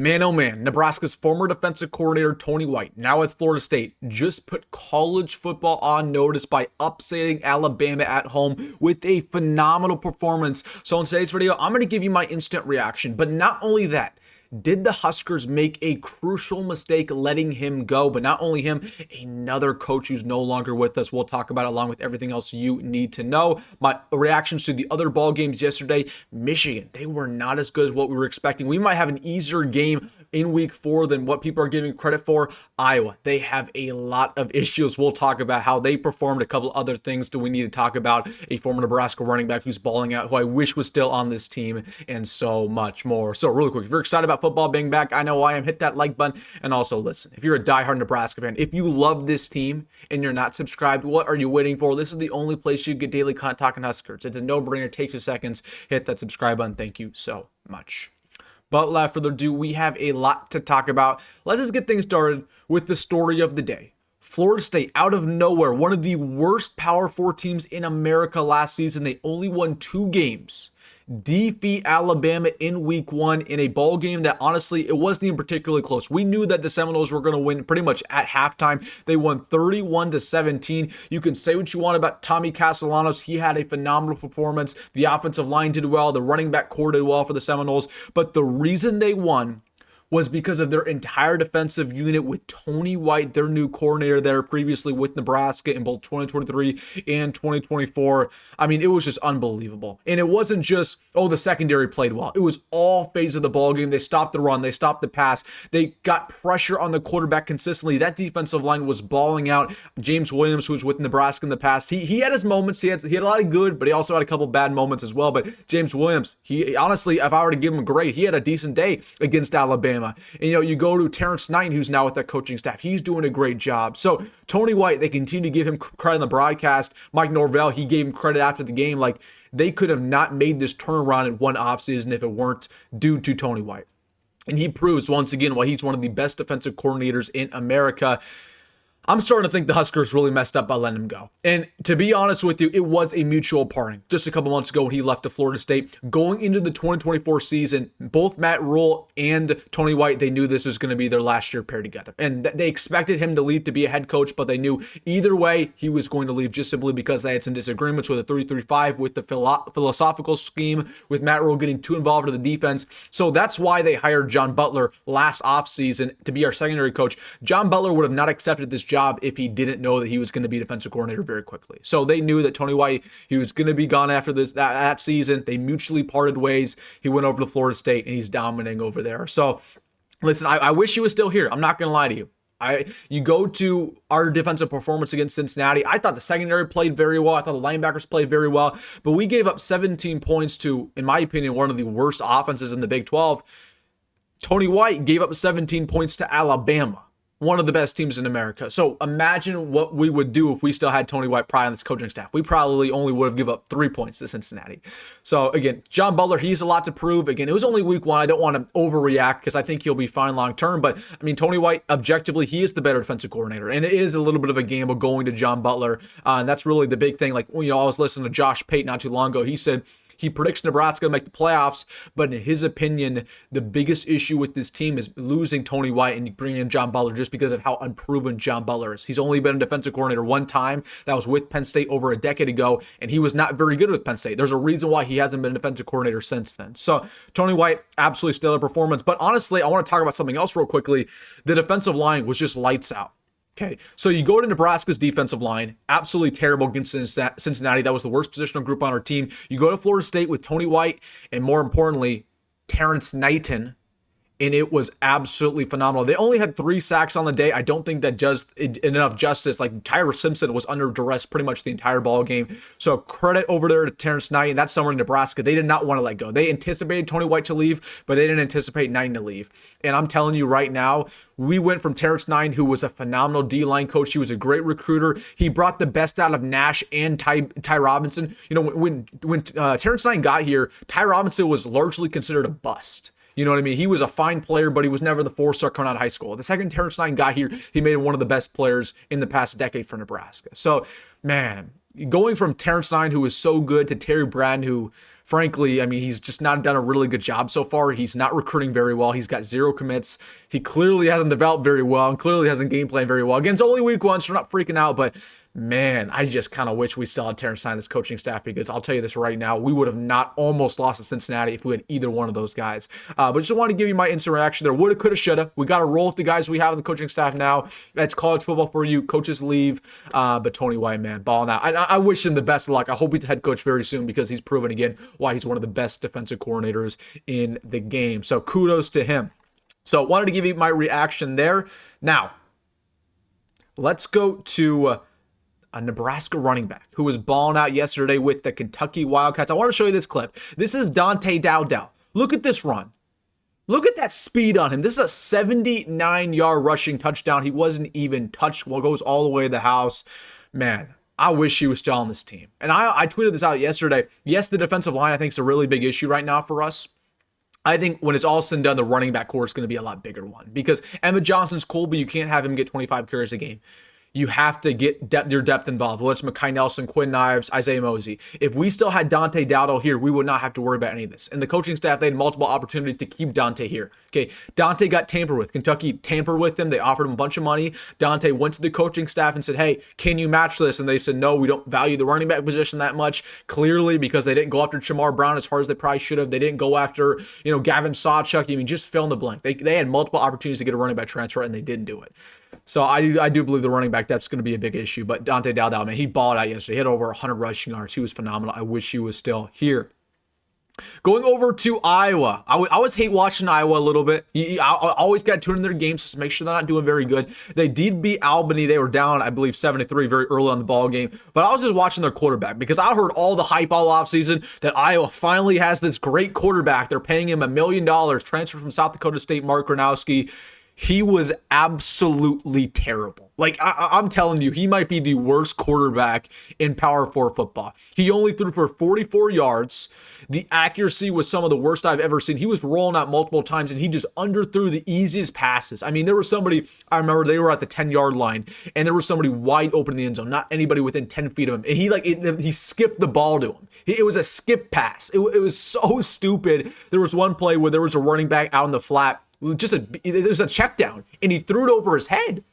Man, oh man, Nebraska's former defensive coordinator Tony White, now at Florida State, just put college football on notice by upsetting Alabama at home with a phenomenal performance. So in today's video, I'm going to give you my instant reaction. But not only that, did the Huskers make a crucial mistake letting him go? But not only him, another coach who's no longer with us. We'll talk about it along with everything else you need to know. My reactions to the other ball games yesterday. Michigan, they were not as good as what we were expecting. We might have an easier game in week 4 than what people are giving credit for. Iowa, they have a lot of issues. We'll talk about how they performed. A couple other things do we need to talk about. A former Nebraska running back who's balling out, who I wish was still on this team, and so much more. So really quick, if you're excited about football being back, I know I am. Hit that like button. And also listen, if you're a diehard Nebraska fan, if you love this team and you're not subscribed, what are you waiting for? This is the only place you get daily content talking Huskers. It's a no-brainer. It takes 2 seconds. Hit that subscribe button. Thank you so much. But without further ado, we have a lot to talk about. Let's just get things started with the story of the day. Florida State, out of nowhere, one of the worst Power 4 teams in America last season. They only won 2 games. Defeat Alabama in week 1 in a ball game that honestly, it wasn't even particularly close. We knew that the Seminoles were going to win pretty much at halftime. They won 31-17. You can say what you want about Tommy Castellanos. He had a phenomenal performance. The offensive line did well. The running back core did well for the Seminoles. But the reason they won was because of their entire defensive unit with Tony White, their new coordinator there previously with Nebraska in both 2023 and 2024. I mean, it was just unbelievable. And it wasn't just, the secondary played well. It was all phases of the ballgame. They stopped the run. They stopped the pass. They got pressure on the quarterback consistently. That defensive line was balling out. James Williams, who was with Nebraska in the past, he had his moments. He had a lot of good, but he also had a couple bad moments as well. But James Williams, he honestly, if I were to give him a grade, he had a decent day against Alabama. And, you go to Terrence Knight, who's now with that coaching staff. He's doing a great job. So Tony White, they continue to give him credit on the broadcast. Mike Norvell, he gave him credit after the game. Like, they could have not made this turnaround in one offseason if it weren't due to Tony White. And he proves once again why he's one of the best defensive coordinators in America. I'm starting to think the Huskers really messed up by letting him go. And to be honest with you, it was a mutual parting. Just a couple months ago when he left to Florida State, going into the 2024 season, both Matt Rhule and Tony White, they knew this was going to be their last year paired together. And they expected him to leave to be a head coach, but they knew either way he was going to leave just simply because they had some disagreements with the 3-3-5, with the philosophical scheme, with Matt Rhule getting too involved in the defense. So that's why they hired John Butler last offseason to be our secondary coach. John Butler would have not accepted this job if he didn't know that he was going to be defensive coordinator very quickly. So they knew that Tony White, he was going to be gone after that season. They mutually parted ways. He went over to Florida State and he's dominating over there. So listen, I wish he was still here. I'm not going to lie to you. You go to our defensive performance against Cincinnati. I thought the secondary played very well. I thought the linebackers played very well. But we gave up 17 points to, in my opinion, one of the worst offenses in the Big 12. Tony White gave up 17 points to Alabama, one of the best teams in America. So imagine what we would do if we still had Tony White prior on this coaching staff. We probably only would have given up 3 points to Cincinnati. So again, John Butler, he's a lot to prove. Again, it was only week 1. I don't want to overreact because I think he'll be fine long term. But I mean, Tony White, objectively, he is the better defensive coordinator. And it is a little bit of a gamble going to John Butler. And that's really the big thing. Like, I was listening to Josh Pate not too long ago. He said he predicts Nebraska to make the playoffs, but in his opinion, the biggest issue with this team is losing Tony White and bringing in John Butler just because of how unproven John Butler is. He's only been a defensive coordinator one time. That was with Penn State over a decade ago, and he was not very good with Penn State. There's a reason why he hasn't been a defensive coordinator since then. So Tony White, absolutely stellar performance. But honestly, I want to talk about something else real quickly. The defensive line was just lights out. Okay, so you go to Nebraska's defensive line, absolutely terrible against Cincinnati. That was the worst positional group on our team. You go to Florida State with Tony White and, more importantly, Terrence Knighton, and it was absolutely phenomenal. They only had 3 sacks on the day. I don't think that just enough justice. Like, Tyler Simpson was under duress pretty much the entire ball game. So credit over there to Terrence Knighton. That's somewhere in Nebraska. They did not want to let go. They anticipated Tony White to leave, but they didn't anticipate Knighton to leave. And I'm telling you right now, we went from Terrence Knighton, who was a phenomenal D-line coach. He was a great recruiter. He brought the best out of Nash and Ty Robinson. When Terrence Knighton got here, Ty Robinson was largely considered a bust. You know what I mean? He was a fine player, but he was never the 4-star coming out of high school. The second Terrence Knighton got here, he made him one of the best players in the past decade for Nebraska. So, man, going from Terrence Knighton, who was so good, to Terry Bradden, who frankly, I mean, he's just not done a really good job so far. He's not recruiting very well. He's got 0 commits. He clearly hasn't developed very well and clearly hasn't game planned very well. Again, it's only week 1, so we're not freaking out, but man, I just kind of wish we still had Terrence Stein, this coaching staff, because I'll tell you this right now, we would have not almost lost to Cincinnati if we had either one of those guys. But just want to give you my instant reaction there. Woulda, coulda, shoulda. We got to roll with the guys we have in the coaching staff now. That's college football for you. Coaches leave, but Tony White, man, balling out. I wish him the best of luck. I hope he's head coach very soon because he's proven again why he's one of the best defensive coordinators in the game. So kudos to him. So wanted to give you my reaction there. Now, let's go to a Nebraska running back who was balling out yesterday with the Kentucky Wildcats. I want to show you this clip. This is Dante Dowdell. Look at this run. Look at that speed on him. This is a 79-yard rushing touchdown. He wasn't even touched. Well, goes all the way to the house. Man, I wish he was still on this team. And I tweeted this out yesterday. Yes, the defensive line I think is a really big issue right now for us. I think when it's all said and done, the running back core is going to be a lot bigger one because Emmett Johnson's cool, but you can't have him get 25 carries a game. You have to get your depth involved. Whether it's Mekhi Nelson, Quinn, Ives, Isaiah Mozee. If we still had Dante Dowdell here, we would not have to worry about any of this. And the coaching staff, they had multiple opportunities to keep Dante here. Okay, Dante got tampered with. Kentucky tampered with him. They offered him a bunch of money. Dante went to the coaching staff and said, hey, can you match this? And they said, no, we don't value the running back position that much. Clearly, because they didn't go after Shamar Brown as hard as they probably should have. They didn't go after, Gavin Sawchuk. I mean, just fill in the blank. They had multiple opportunities to get a running back transfer, and they didn't do it. So I do believe the running back depth is going to be a big issue. But Dante Dowdell, man, he balled out yesterday. He had over 100 rushing yards. He was phenomenal. I wish he was still here. Going over to Iowa. I always hate watching Iowa a little bit. I always got to tune in their games just to make sure they're not doing very good. They did beat Albany. They were down, I believe, 7-3 very early on the ball game. But I was just watching their quarterback because I heard all the hype all offseason that Iowa finally has this great quarterback. They're paying him $1 million, transferred from South Dakota State, Mark Gronowski. He was absolutely terrible. Like, I'm telling you, he might be the worst quarterback in Power 4 football. He only threw for 44 yards. The accuracy was some of the worst I've ever seen. He was rolling out multiple times, and he just underthrew the easiest passes. I mean, there was somebody, I remember they were at the 10-yard line, and there was somebody wide open in the end zone, not anybody within 10 feet of him. And he skipped the ball to him. It was a skip pass. It was so stupid. There was one play where there was a running back out in the flat. It was a check down, and he threw it over his head.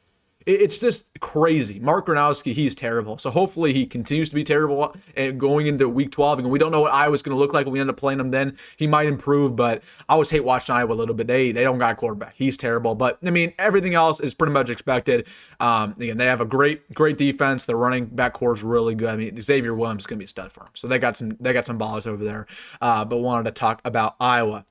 It's just crazy. Mark Gronowski, he's terrible. So hopefully he continues to be terrible and going into week 12. And we don't know what Iowa's going to look like when we end up playing him then. He might improve, but I always hate watching Iowa a little bit. They don't got a quarterback. He's terrible. But, I mean, everything else is pretty much expected. Again, they have a great defense. Their running back core is really good. I mean, Xavier Williams is going to be a stud for him. So they got some ballers over there. But wanted to talk about Iowa.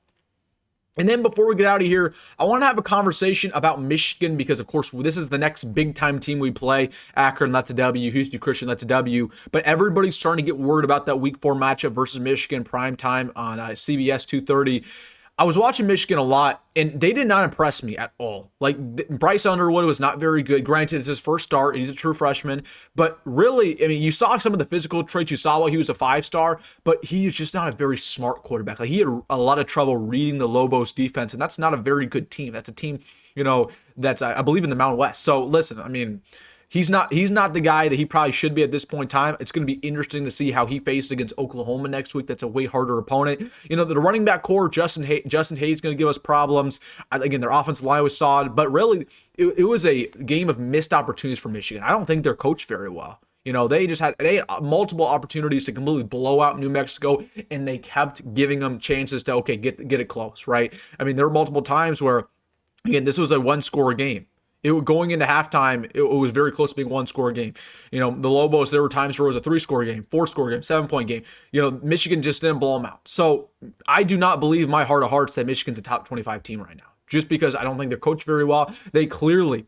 And then before we get out of here, I want to have a conversation about Michigan because, of course, this is the next big-time team we play. Akron, that's a W. Houston Christian, that's a W. But everybody's starting to get worried about that Week 4 matchup versus Michigan primetime on CBS 230. I was watching Michigan a lot, and they did not impress me at all. Like, Bryce Underwood was not very good. Granted, it's his first start. He's a true freshman. But really, I mean, you saw some of the physical traits. You saw while he was a 5-star, but he is just not a very smart quarterback. Like, he had a lot of trouble reading the Lobos defense, and that's not a very good team. That's a team, that's, I believe, in the Mountain West. So, listen, I mean, he's not the guy that he probably should be at this point in time. It's going to be interesting to see how he faces against Oklahoma next week. That's a way harder opponent. The running back core, Justin Hayes is going to give us problems. Again, their offensive line was solid, but really, it was a game of missed opportunities for Michigan. I don't think they're coached very well. They had multiple opportunities to completely blow out New Mexico, and they kept giving them chances to, get it close, right? I mean, there were multiple times where, again, this was a one-score game. Going into halftime, it was very close to being one-score game. The Lobos, there were times where it was a 3-score game, 4-score game, 7-point game. Michigan just didn't blow them out. So I do not believe in my heart of hearts that Michigan's a top 25 team right now. Just because I don't think they're coached very well. They clearly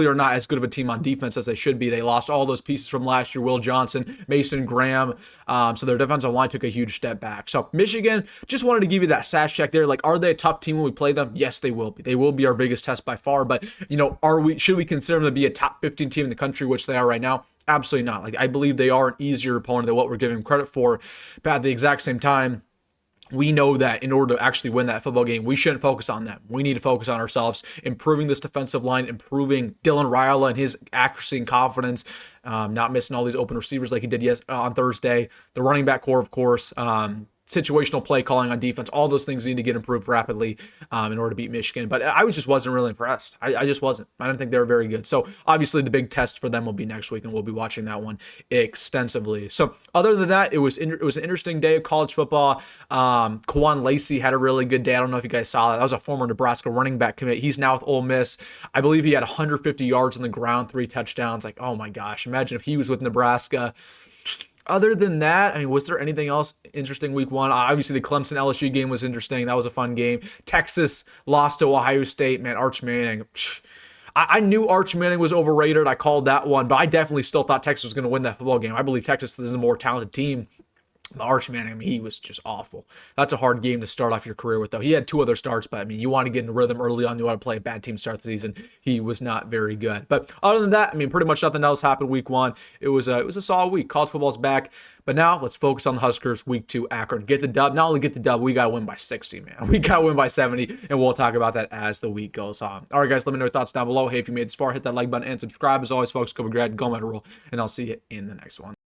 are not as good of a team on defense as they should be. They lost all those pieces from last year, Will Johnson, Mason Graham. So their defensive line took a huge step back. So Michigan, just wanted to give you that stats check there. Like, are they a tough team when we play them? Yes, they will be. They will be our biggest test by far. But, should we consider them to be a top 15 team in the country, which they are right now? Absolutely not. Like, I believe they are an easier opponent than what we're giving them credit for. But at the exact same time, we know that in order to actually win that football game, we shouldn't focus on them. We need to focus on ourselves, improving this defensive line, improving Dylan Raiola and his accuracy and confidence, not missing all these open receivers like he did on Thursday. The running back core, of course. situational play calling on defense, all those things need to get improved rapidly in order to beat Michigan. But I just wasn't really impressed. I just wasn't. I didn't think they were very good. So obviously the big test for them will be next week, and we'll be watching that one extensively. So other than that, it was an interesting day of college football. Kwan Lacey had a really good day. I don't know if you guys saw that. That was a former Nebraska running back commit. He's now with Ole Miss. I believe he had 150 yards on the ground, 3 touchdowns. Like, oh my gosh, imagine if he was with Nebraska. Other than that, I mean, was there anything else interesting week 1? Obviously, the Clemson LSU game was interesting. That was a fun game. Texas lost to Ohio State. Man, Arch Manning. I knew Arch Manning was overrated. I called that one, but I definitely still thought Texas was going to win that football game. I believe Texas is a more talented team. Arch Manning, I mean, he was just awful. That's a hard game to start off your career with, though. He had 2 other starts, but I mean, you want to get in the rhythm early on. You want to play a bad team to start the season. He was not very good. But other than that, I mean, pretty much nothing else happened week 1. It was a solid week. College football's back. But now let's focus on the Huskers week 2, Akron. Get the dub. Not only get the dub, we got to win by 60, man. We got to win by 70, and we'll talk about that as the week goes on. All right, guys, let me know your thoughts down below. Hey, if you made this far, hit that like button and subscribe. As always, folks, go grab, go, and I'll see you in the next one.